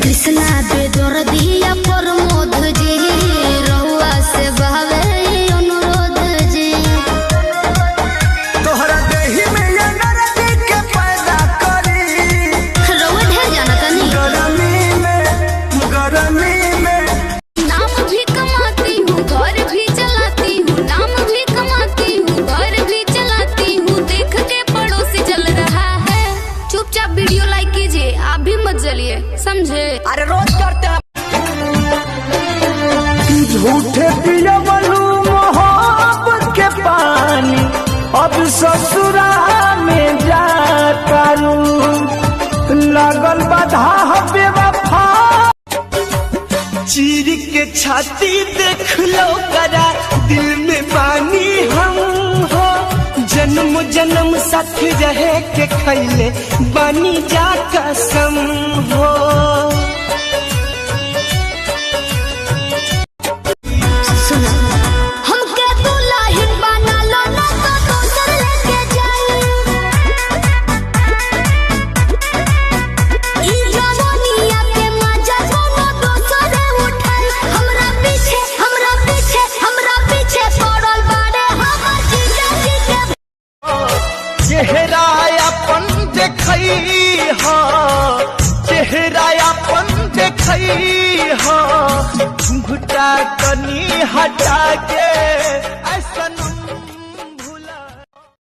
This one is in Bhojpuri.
कृष्णा बेदर्दिया प्रमोद जी रहुआ से बहवे अनुरोध जी। तोहरा देही में ये नरदी के पैदा करी रहुआ ढेर जाना तनी गरमी में नाम भी कमाती हूँ घर भी चलाती हूँ, नाम भी कमाती हूँ घर भी चलाती हूँ। देख के पड़ोसी जल रहा है, चुपचाप वीडियो लाइक कीजिए, आप भी मत जलिए, समझे। अरे रोज करते हैं झूठे पिया बनू मोहब्बत के पानी, अब ससुरा में जा करूं लगल बाधा बेवफा। चीर के छाती देख लो करा दिल में पानी हम हो, जन्म जन्म साथ रहे के खैले बानी जा कसम हो। हमके दुल्हन बना लो ना तो दोसर लेके जाई, ई जवानिया के मजा कोनो दोसर उठाई। हमरा पीछे पड़ल बाड़े हमर जीजा जी के। चेहरा अपन देखई हो, चेहरा अपन देखई हो, घुटा कनी हटा के